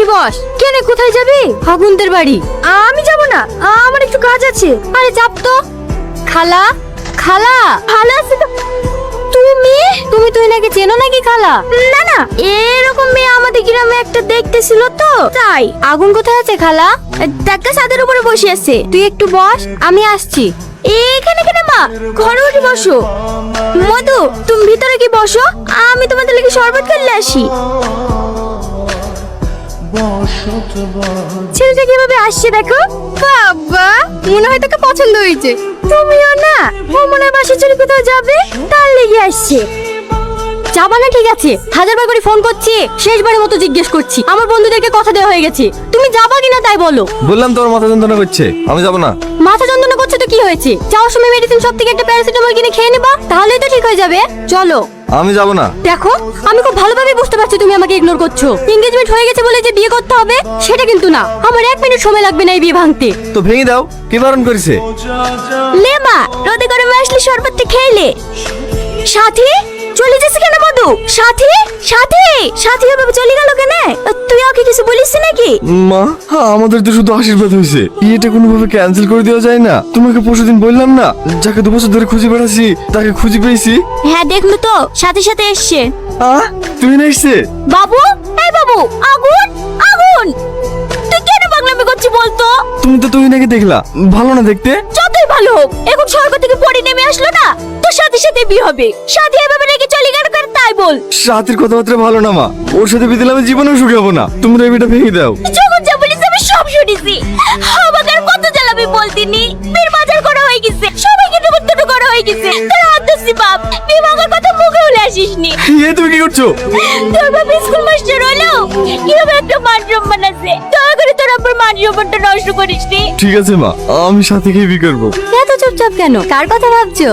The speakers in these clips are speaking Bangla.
উঠি বস। কেন, কোথায় যাবি? আগুনদের বাড়ি। আমি যাব না, আমার একটু কাজ আছে। আরে চাপ তো। খালা, খালা ভালো আছে তো? তুমি তুমি তুই নাকি চেনো নাকি খালা? না না, এরকম মেয়ে আমাদের গ্রামে একটা দেখতেছিল তো তাই। আগুন কোথায় আছে খালা? দেখা ছাদের উপরে বসে আছে। তুই একটু বস, আমি আসছি। এখানে কেন মা, ঘরে উঠে বসো। মধু, তুমি ভিতরে কি বসো, আমি তোমাদের লাগি শরবত খেলে আসি। ছেলেটা কিভাবে আসছে দেখো। বাবা, মনে হয় তোকে পছন্দ হয়েছে। তুমিও না, ও মনে হয় বাসা ছেড়ে কোথাও যাবে, তার লেগে আসছে। যাবা না, ঠিক আছে, 1000বার করে ফোন করছি, শেষবারের মতো জিজ্ঞেস করছি। আমার বন্ধুদেরকে কথা দেওয়া হয়ে গেছে, তুমি যাবা কিনা তাই বলো। বললাম তোর মাথা যন্ত্রণা করছে, আমি যাব না। মাথা যন্ত্রণা করছে তো কি হয়েছে? যাওয়ার সময় মেডিসিন সব থেকে একটা প্যারাসিটামল কিনে খেয়ে নেবা, তাহলেই তো ঠিক হয়ে যাবে। চলো। আমি যাব না। দেখো, আমি খুব ভালোভাবে বুঝতে পারছি তুমি আমাকে ইগনোর করছো। এনগেজমেন্ট হয়ে গেছে বলে যে বিয়ে করতে হবে সেটা কিন্তু না। আমার 1 মিনিট সময় লাগবে না এই বিয়ে ভাঙতে। তো ভেঙে দাও, কি বারণ করেছে? লে মা, রোদে গরমে আসলে শরবতটা খেলে। সাথী চলে যাচ্ছে কেন মধু? সাথী, সাথী, সাথী এভাবে চলে গেল কেন? তুই ওকে কিছু বলিস নাকি? মা, আমাদের তো শুধু আশীর্বাদ হয়েছে, এটা কোনোভাবে ক্যান্সেল করে দেওয়া যায় না? তোমাকে পরশুদিন বললাম না, যাকে 2 বছর ধরে খুঁজে বেড়াচ্ছি তাকে খুঁজে পেয়েছি। হ্যাঁ দেখলো তো, সাথে সাথে এসছে। তুমি না এসছে? বাবু, এই বাবু, আগুন, আগুন, তুই কেন পাগলামি করছিস বলতো? তুমি তো তুই নাকি দেখলা, ভালো না দেখতে? যতই ভালো হোক, এখন সরকার থেকে পড়ে নেমে আসলো না, তোর সাথে সাথে বিয়ে হবে। সাথে এভাবে রেখে চলে গেল কেন তাই বল। সাথীর কথাবার্তা ভালো না মা, ওর সাথে বিয়ে দিলে আমি জীবনেও সুখী হবো না। তোমরা এই বিয়েটা ভেঙে দাও। যখন যা বলিস আমি সব শুনেছি। আমাকে আর কত জ্বালাবি বলতিনি। বের বাজার করা হয়ে গেছে, সবাইকে নেমন্তন্ন করা হয়ে গেছে। তোর আদর্শি বাপ, বিভাগের কথা মুখে বলে আসিসনি। তুমি কি করছো? তোর বাপ স্কুল মাস্টার হলো, কিভাবে একটা মান সম্মান আছে। দয়া করে তোর আব্বার মান সম্মানটা নষ্ট করিস নি। ঠিক আছে মা, আমি সাথীকে বিয়ে করবো। এত চুপচাপ কেন, কার কথা ভাবছো?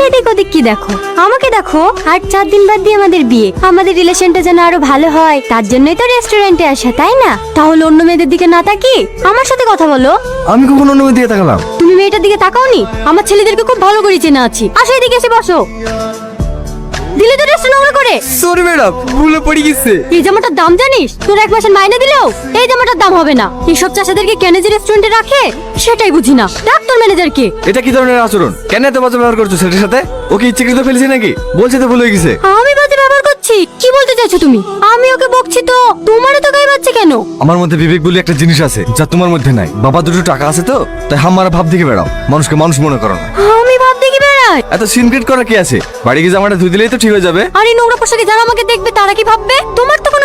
এদিক ওদিক কি দেখো, আমাকে দেখো। আর 4 দিন বাদ দিয়ে আমাদের বিয়ে। আমাদের রিলেশনটা যেন আরো ভালো হয়, তার জন্যই তো রেস্টুরেন্টে আসা, তাই না? তাহলে অন্য মেয়েদের দিকে না তাকি আমার সাথে কথা বলো। আমি কখনো অন্য মেয়ের দিকে তাকালাম? তুমি মেয়েটার দিকে তাকাওনি? আমার ছেলেদেরকে খুব ভালো করে চেনা আছি। আসো এদিকে এসে বসো। দিলে তো রেস্ট নোংরা করে। সরি ম্যাডাম, ভুলে পড়ে গেছে। এই জামাটার দাম জানিস? তোর 1 মাসের মাইনে দিলেও এই জামাটার দাম হবে না। এইসব চাষাদেরকে কেন যে রেস্টুরেন্টে রাখে সেটাই বুঝি না। ডাক তোর ম্যানেজারকে। এটা কি ধরনের আচরণ? কেন এত বাজে ব্যবহার করছো ছেলের সাথে? ওকে ইচ্ছাকৃত ফেলেছে নাকি? বলছে তো ভুলে গেছে। আমি বাজে ব্যবহার করছি? কি বলতে চাইছো তুমি? আমি ওকে বকছি তো তোমারও তো গায়ে বাজছে কেন? আমার মধ্যে বিবেক বলে একটা জিনিস আছে যা তোমার মধ্যে নাই। বাবা দুটো টাকা আছে তো, তাই হামারা ভাব দেখে বেড়াও, মানুষকে মানুষ মনে করো না। আমি ভাব দেখি বেড়াই? এত সিনক্রেট করা কি আছে? বাড়ি গিয়ে জামাটা ধুই দিলেই তো ঠিক হয়ে যাবে। আর এই নোংরা পোশাকে যারা আমাকে দেখবে তারা কি ভাববে? তোমার তো কোনো